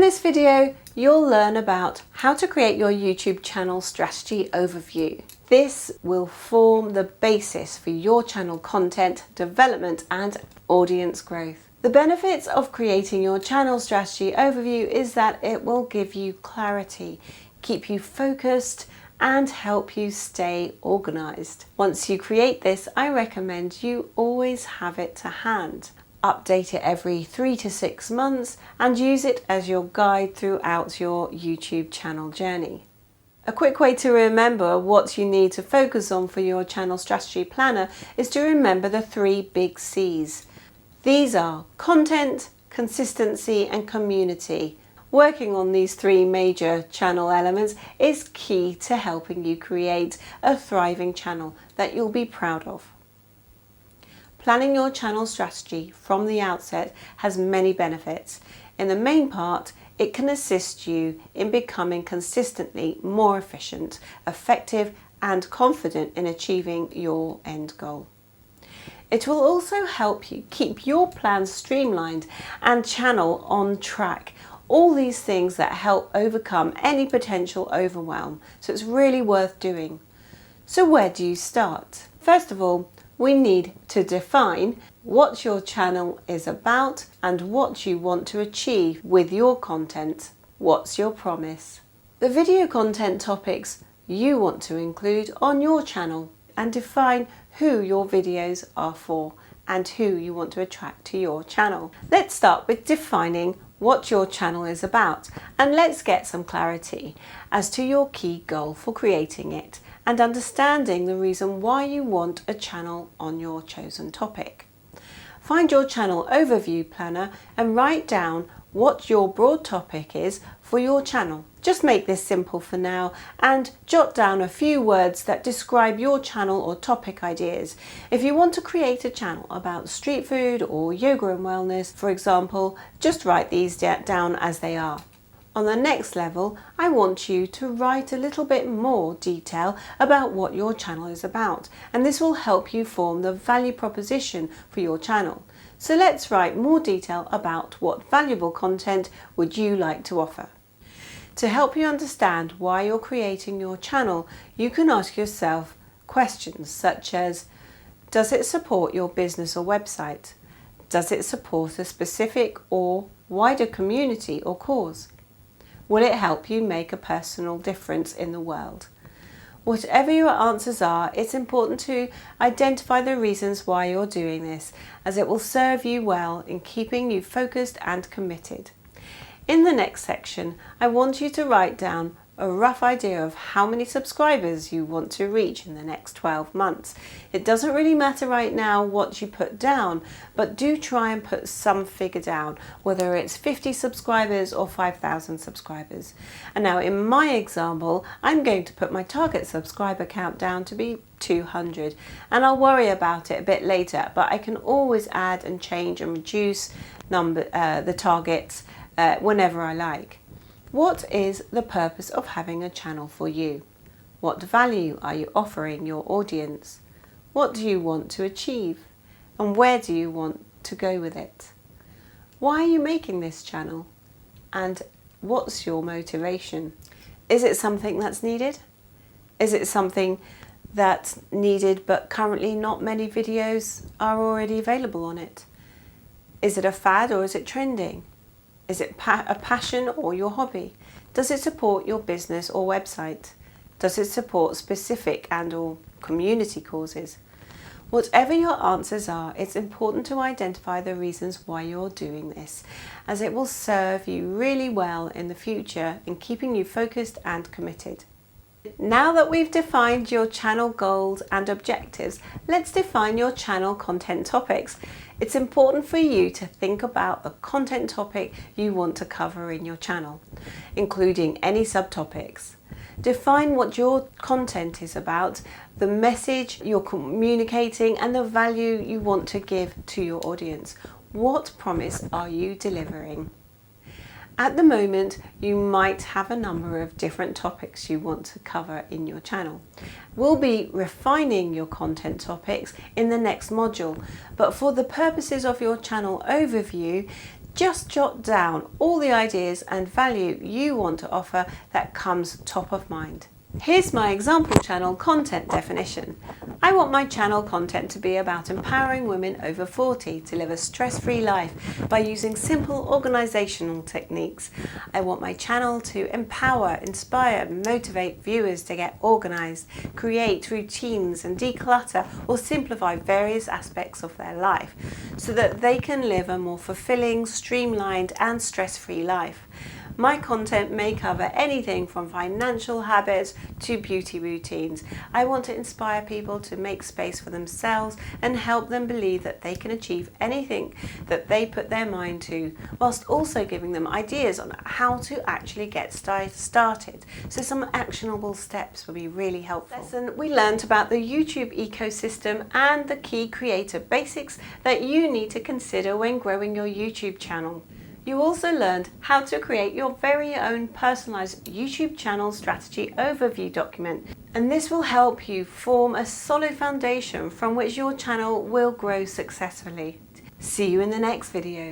this video, you'll learn about how to create your YouTube channel strategy overview. This will form the basis for your channel content development and audience growth. The benefits of creating your channel strategy overview is that it will give you clarity, keep you focused, and help you stay organized. Once you create this, I recommend you always have it to hand. Update it every 3 to 6 months and use it as your guide throughout your YouTube channel journey. A quick way to remember what you need to focus on for your channel strategy planner is to remember the 3 big C's. These are content, consistency, and community. Working on these 3 major channel elements is key to helping you create a thriving channel that you'll be proud of. Planning your channel strategy from the outset has many benefits. In the main part, it can assist you in becoming consistently more efficient, effective, and confident in achieving your end goal. It will also help you keep your plans streamlined and channel on track. All these things that help overcome any potential overwhelm, so it's really worth doing. So where do you start? First of all, we need to define what your channel is about and what you want to achieve with your content. What's your promise? The video content topics you want to include on your channel, and define who your videos are for and who you want to attract to your channel. Let's start with defining what your channel is about, and let's get some clarity as to your key goal for creating it and understanding the reason why you want a channel on your chosen topic. Find your channel overview planner and write down what your broad topic is for your channel. Just make this simple for now and jot down a few words that describe your channel or topic ideas. If you want to create a channel about street food or yoga and wellness, for example, just write these down as they are. On the next level, I want you to write a little bit more detail about what your channel is about, and this will help you form the value proposition for your channel. So let's write more detail about what valuable content would you like to offer. To help you understand why you're creating your channel, you can ask yourself questions such as, does it support your business or website? Does it support a specific or wider community or cause? Will it help you make a personal difference in the world? Whatever your answers are, it's important to identify the reasons why you're doing this, as it will serve you well in keeping you focused and committed. In the next section, I want you to write down a rough idea of how many subscribers you want to reach in the next 12 months. It doesn't really matter right now what you put down, but do try and put some figure down, whether it's 50 subscribers or 5,000 subscribers. And now in my example, I'm going to put my target subscriber count down to be 200, and I'll worry about it a bit later, but I can always add and change and reduce the targets whenever I like. What is the purpose of having a channel for you? What value are you offering your audience? What do you want to achieve? And where do you want to go with it? Why are you making this channel? And what's your motivation? Is it something that's needed? Is it something that's needed but currently not many videos are already available on it? Is it a fad or is it trending? Is it a passion or your hobby? Does it support your business or website? Does it support specific and or community causes? Whatever your answers are, it's important to identify the reasons why you're doing this, as it will serve you really well in the future in keeping you focused and committed. Now that we've defined your channel goals and objectives, let's define your channel content topics. It's important for you to think about the content topic you want to cover in your channel, including any subtopics. Define what your content is about, the message you're communicating, and the value you want to give to your audience. What promise are you delivering? At the moment, you might have a number of different topics you want to cover in your channel. We'll be refining your content topics in the next module, but for the purposes of your channel overview, Just jot down all the ideas and value you want to offer that comes top of mind. Here's my example channel content definition. I want my channel content to be about empowering women over 40 to live a stress-free life by using simple organizational techniques. I want my channel to empower, inspire, motivate viewers to get organized, create routines and declutter or simplify various aspects of their life so that they can live a more fulfilling, streamlined and stress-free life. My content may cover anything from financial habits to beauty routines. I want to inspire people to make space for themselves and help them believe that they can achieve anything that they put their mind to, whilst also giving them ideas on how to actually get started. So some actionable steps will be really helpful. Lesson, we learned about the YouTube ecosystem and the key creator basics that you need to consider when growing your YouTube channel. You also learned how to create your very own personalized YouTube channel strategy overview document, and this will help you form a solid foundation from which your channel will grow successfully. See you in the next video.